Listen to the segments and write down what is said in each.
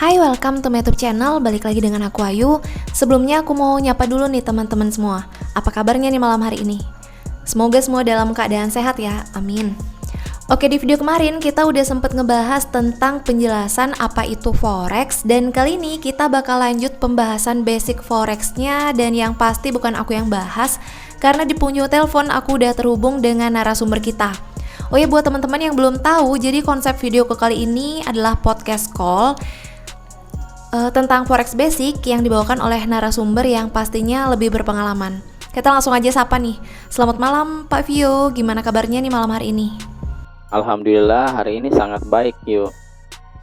Hai, welcome to my YouTube channel. Balik lagi dengan aku Ayu. Sebelumnya aku mau nyapa dulu nih teman-teman semua. Apa kabarnya nih malam hari ini? Semoga semua dalam keadaan sehat ya, amin. Oke, di video kemarin kita udah sempet ngebahas tentang penjelasan apa itu forex. Dan kali ini kita bakal lanjut pembahasan basic forexnya. Dan yang pasti bukan aku yang bahas, karena di punyu telepon aku udah terhubung dengan narasumber kita. Oh ya, buat teman-teman yang belum tahu, jadi konsep video kali ini adalah podcast call tentang forex basic yang dibawakan oleh narasumber yang pastinya lebih berpengalaman. Kita langsung aja sapa nih. Selamat malam Pak Vio, gimana kabarnya nih malam hari ini? Alhamdulillah hari ini sangat baik yuk.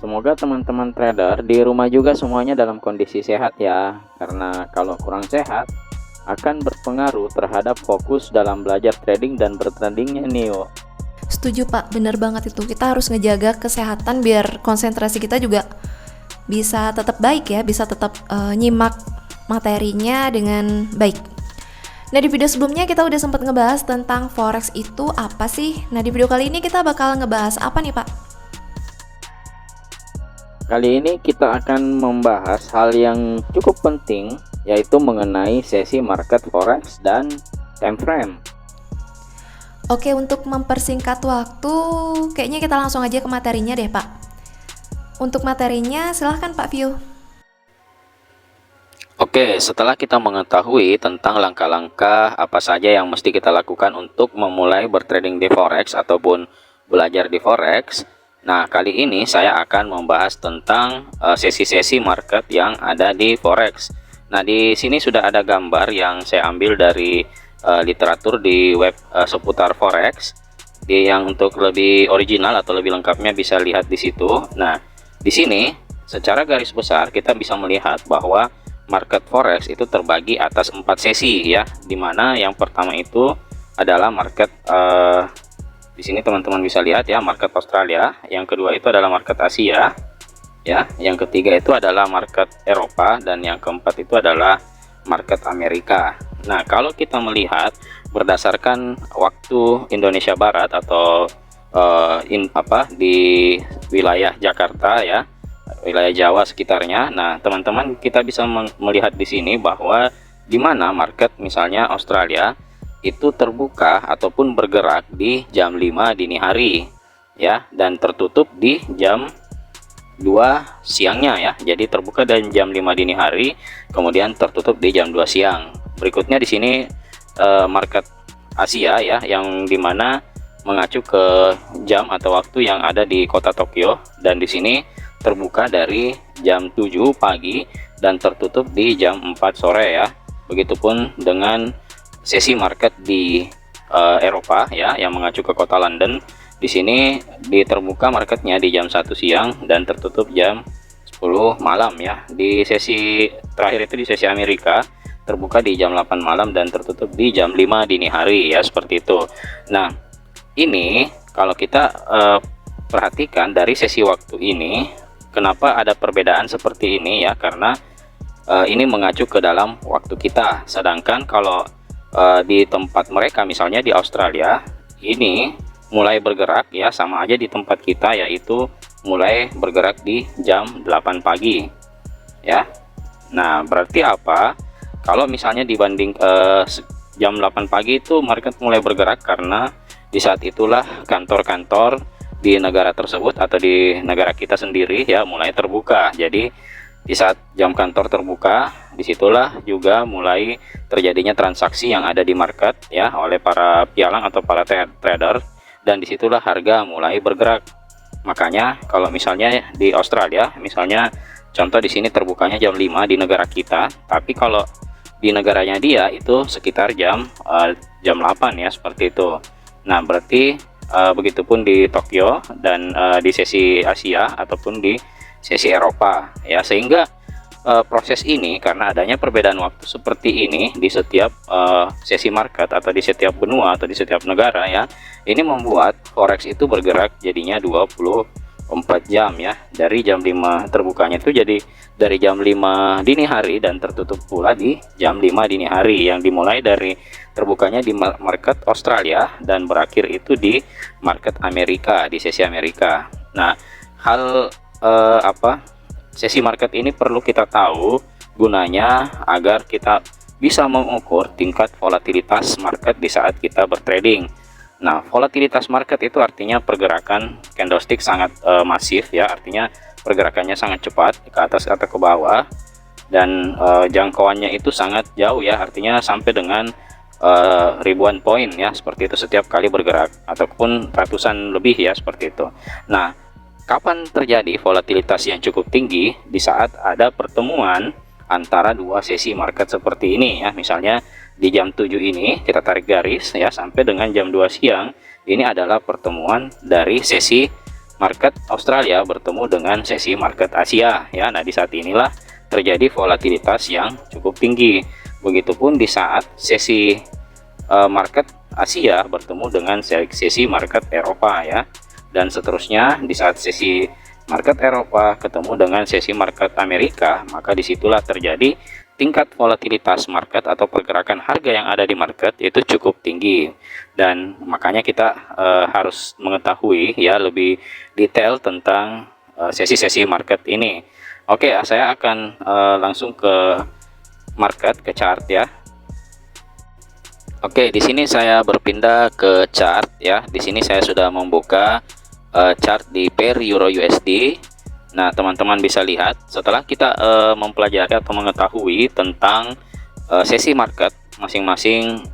Semoga teman-teman trader di rumah juga semuanya dalam kondisi sehat ya. Karena kalau kurang sehat akan berpengaruh terhadap fokus dalam belajar trading dan bertandingnya nih yuk. Setuju Pak, bener banget itu. Kita harus ngejaga kesehatan biar konsentrasi kita juga bisa tetap baik ya, bisa tetap nyimak materinya dengan baik. Nah, di video sebelumnya kita udah sempat ngebahas tentang forex itu apa sih. Nah, di video kali ini kita bakal ngebahas apa nih Pak? Kali ini kita akan membahas hal yang cukup penting, yaitu mengenai sesi market forex dan time frame. Oke, untuk mempersingkat waktu, kayaknya kita langsung aja ke materinya deh Pak. Untuk materinya silahkan Pak Vio. Oke, setelah kita mengetahui tentang langkah-langkah apa saja yang mesti kita lakukan untuk memulai bertrading di forex ataupun belajar di forex, nah kali ini saya akan membahas tentang sesi-sesi market yang ada di forex. Nah, di sini sudah ada gambar yang saya ambil dari literatur di web seputar forex. Yang untuk lebih original atau lebih lengkapnya bisa lihat di situ. Nah, di sini secara garis besar kita bisa melihat bahwa market forex itu terbagi atas 4 sesi ya, dimana yang pertama itu adalah market di sini teman-teman bisa lihat ya, market Australia, yang kedua itu adalah market Asia ya, yang ketiga itu adalah market Eropa, dan yang keempat itu adalah market Amerika. Nah, kalau kita melihat berdasarkan waktu Indonesia Barat atau di wilayah Jakarta ya, wilayah Jawa sekitarnya. Nah, teman-teman kita bisa melihat di sini bahwa di mana market misalnya Australia itu terbuka ataupun bergerak di jam 5 dini hari ya, dan tertutup di jam 2 siangnya ya. Jadi terbuka dari jam 5 dini hari, kemudian tertutup di jam 2 siang. Berikutnya di sini market Asia ya, yang dimana mengacu ke jam atau waktu yang ada di kota Tokyo, dan di sini terbuka dari jam 7 pagi dan tertutup di jam 4 sore ya. Begitupun dengan sesi market di Eropa ya, yang mengacu ke kota London. Di sini terbuka marketnya di jam 1 siang dan tertutup jam 10 malam ya. Di sesi terakhir itu di sesi Amerika terbuka di jam 8 malam dan tertutup di jam 5 dini hari ya, seperti itu. Nah, ini kalau kita perhatikan dari sesi waktu ini, kenapa ada perbedaan seperti ini ya, karena ini mengacu ke dalam waktu kita. Sedangkan kalau di tempat mereka misalnya di Australia ini mulai bergerak ya, sama aja di tempat kita, yaitu mulai bergerak di jam 8 pagi ya. Nah, berarti apa? Kalau misalnya dibanding jam 8 pagi itu market mulai bergerak, karena di saat itulah kantor-kantor di negara tersebut atau di negara kita sendiri ya mulai terbuka. Jadi di saat jam kantor terbuka, disitulah juga mulai terjadinya transaksi yang ada di market ya oleh para pialang atau para trader, dan disitulah harga mulai bergerak. Makanya kalau misalnya di Australia, misalnya contoh di sini terbukanya jam 5 di negara kita, tapi kalau di negaranya dia itu sekitar jam 8 ya, seperti itu. Nah, berarti begitupun di Tokyo dan di sesi Asia ataupun di sesi Eropa ya, sehingga proses ini karena adanya perbedaan waktu seperti ini di setiap sesi market atau di setiap benua atau di setiap negara ya, ini membuat forex itu bergerak jadinya 24 jam ya, dari jam 5 terbukanya itu jadi dari jam 5 dini hari dan tertutup pula di jam 5 dini hari, yang dimulai dari terbukanya di market Australia dan berakhir itu di market Amerika, di sesi Amerika. Nah, hal sesi market ini perlu kita tahu gunanya agar kita bisa mengukur tingkat volatilitas market di saat kita bertrading. Nah, volatilitas market itu artinya pergerakan candlestick sangat masif ya, artinya pergerakannya sangat cepat ke atas atau ke bawah, dan jangkauannya itu sangat jauh ya, artinya sampai dengan ribuan poin ya, seperti itu setiap kali bergerak, ataupun ratusan lebih ya, seperti itu. Nah, kapan terjadi volatilitas yang cukup tinggi? Di saat ada pertemuan antara dua sesi market seperti ini ya. Misalnya di jam 7 ini kita tarik garis ya sampai dengan jam 2 siang, ini adalah pertemuan dari sesi market Australia bertemu dengan sesi market Asia ya. Nah, di saat inilah terjadi volatilitas yang cukup tinggi. Begitupun di saat sesi market Asia bertemu dengan sesi market Eropa ya, dan seterusnya di saat sesi market Eropa ketemu dengan sesi market Amerika, maka disitulah terjadi tingkat volatilitas market atau pergerakan harga yang ada di market itu cukup tinggi. Dan makanya kita harus mengetahui ya lebih detail tentang sesi-sesi market ini. Oke, saya akan langsung ke market, ke chart ya. Oke, di sini saya berpindah ke chart ya. Di sini saya sudah membuka chart di pair Euro USD. Nah, teman-teman bisa lihat setelah kita mempelajari atau mengetahui tentang sesi market masing-masing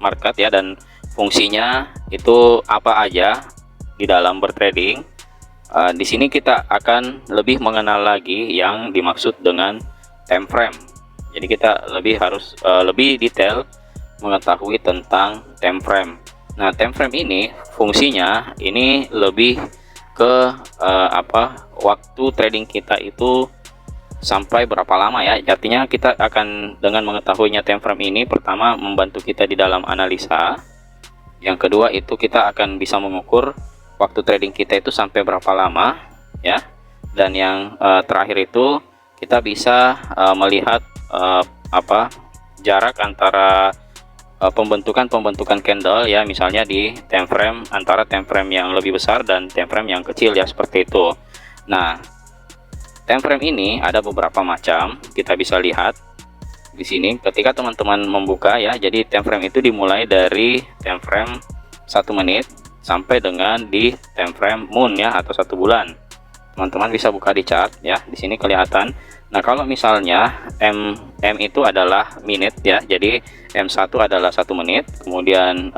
market ya, dan fungsinya itu apa aja di dalam bertrading. Di sini kita akan lebih mengenal lagi yang dimaksud dengan time frame. Jadi kita harus lebih detail mengetahui tentang time frame. Nah, time frame ini fungsinya ini lebih ke waktu trading kita itu sampai berapa lama ya. Artinya kita akan dengan mengetahuinya time frame ini, pertama membantu kita di dalam analisa. Yang kedua itu kita akan bisa mengukur waktu trading kita itu sampai berapa lama ya. Dan yang terakhir itu kita bisa melihat jarak antara pembentukan candle ya, misalnya di time frame, antara time frame yang lebih besar dan time frame yang kecil ya, seperti itu. Nah, time frame ini ada beberapa macam, kita bisa lihat di sini ketika teman-teman membuka ya. Jadi time frame itu dimulai dari time frame 1 menit sampai dengan di time frame moon ya, atau 1 bulan. Teman-teman bisa buka di chart ya, di sini kelihatan. Nah, kalau misalnya M itu adalah menit ya, jadi M1 adalah 1 menit, kemudian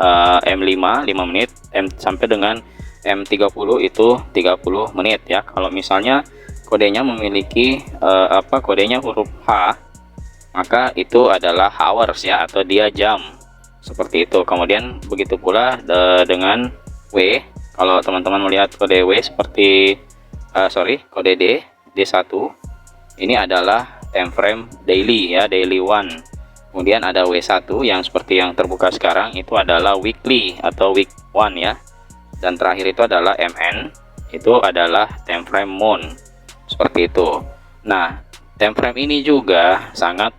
M5 5 menit, sampai dengan M30 itu 30 menit ya. Kalau misalnya kodenya memiliki kodenya huruf H, maka itu adalah hours ya, atau dia jam, seperti itu. Kemudian begitu pula dengan W. Kalau teman-teman melihat kode W seperti kode D1, ini adalah time frame daily ya, daily one. Kemudian ada W1 yang seperti yang terbuka sekarang, itu adalah weekly atau week one ya. Dan terakhir itu adalah MN, itu adalah time frame moon, seperti itu. Nah, time frame ini juga sangat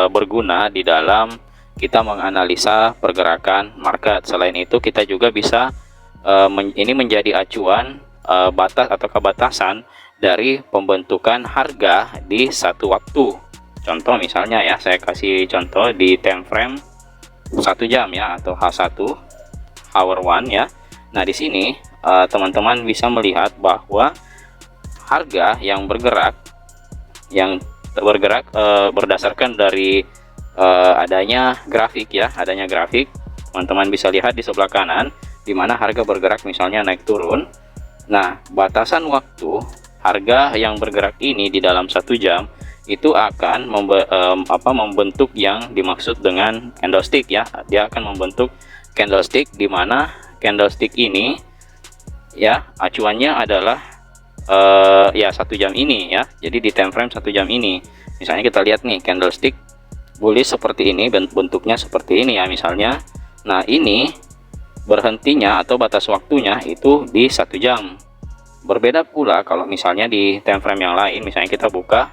berguna di dalam kita menganalisa pergerakan market. Selain itu kita juga bisa ini menjadi acuan batas atau kebatasan dari pembentukan harga di satu waktu. Contoh misalnya ya, saya kasih contoh di time frame 1 jam ya, atau H1 hour 1 ya. Nah, di sini teman-teman bisa melihat bahwa harga yang bergerak berdasarkan dari adanya grafik ya, teman-teman bisa lihat di sebelah kanan di mana harga bergerak misalnya naik turun. Nah, batasan waktu harga yang bergerak ini di dalam 1 jam itu akan membentuk yang dimaksud dengan candlestick ya. Dia akan membentuk candlestick, di mana candlestick ini ya acuannya adalah 1 jam ini ya. Jadi di time frame 1 jam ini, misalnya kita lihat nih candlestick bullish seperti ini, bentuknya seperti ini ya misalnya. Nah, ini berhentinya atau batas waktunya itu di 1 jam. Berbeda pula kalau misalnya di time frame yang lain, misalnya kita buka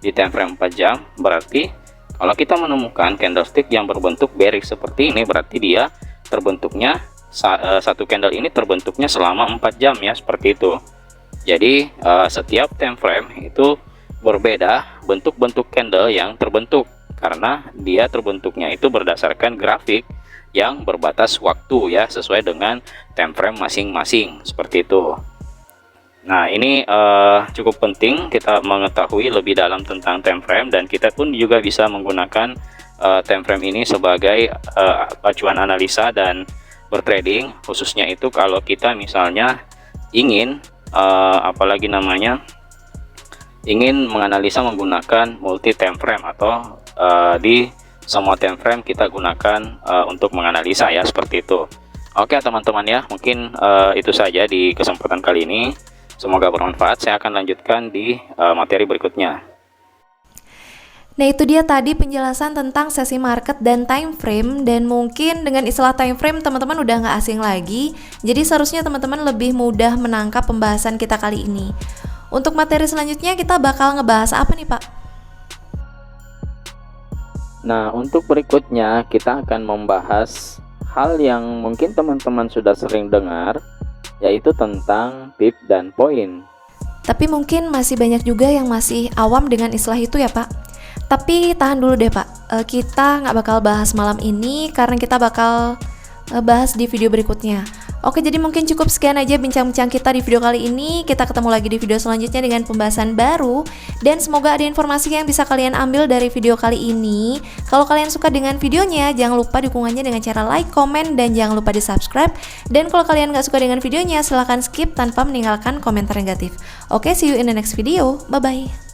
di time frame 4 jam, berarti kalau kita menemukan candlestick yang berbentuk bearish seperti ini, berarti dia terbentuknya satu candle ini terbentuknya selama 4 jam ya, seperti itu. Jadi setiap time frame itu berbeda bentuk-bentuk candle yang terbentuk, karena dia terbentuknya itu berdasarkan grafik yang berbatas waktu ya, sesuai dengan time frame masing-masing seperti itu. Nah, ini cukup penting kita mengetahui lebih dalam tentang time frame, dan kita pun juga bisa menggunakan time frame ini sebagai acuan analisa dan bertrading, khususnya itu kalau kita misalnya ingin ingin menganalisa menggunakan multi time frame, atau di semua time frame kita gunakan untuk menganalisa ya, seperti itu. Oke teman-teman ya, mungkin itu saja di kesempatan kali ini. Semoga bermanfaat. Saya akan lanjutkan di materi berikutnya. Nah, itu dia tadi penjelasan tentang sesi market dan time frame, dan mungkin dengan istilah time frame teman-teman udah nggak asing lagi. Jadi seharusnya teman-teman lebih mudah menangkap pembahasan kita kali ini. Untuk materi selanjutnya kita bakal ngebahas apa nih, Pak? Nah, untuk berikutnya kita akan membahas hal yang mungkin teman-teman sudah sering dengar, yaitu tentang pip dan poin. Tapi mungkin masih banyak juga yang masih awam dengan istilah itu ya, Pak. Tapi tahan dulu deh, Pak. Kita nggak bakal bahas malam ini karena kita bakal bahas di video berikutnya. Oke, jadi mungkin cukup sekian aja bincang-bincang kita di video kali ini. Kita ketemu lagi di video selanjutnya dengan pembahasan baru, dan semoga ada informasi yang bisa kalian ambil dari video kali ini. Kalau kalian suka dengan videonya, jangan lupa dukungannya dengan cara like, komen, dan jangan lupa di subscribe. Dan kalau kalian nggak suka dengan videonya, silahkan skip tanpa meninggalkan komentar negatif. Oke, see you in the next video. Bye-bye.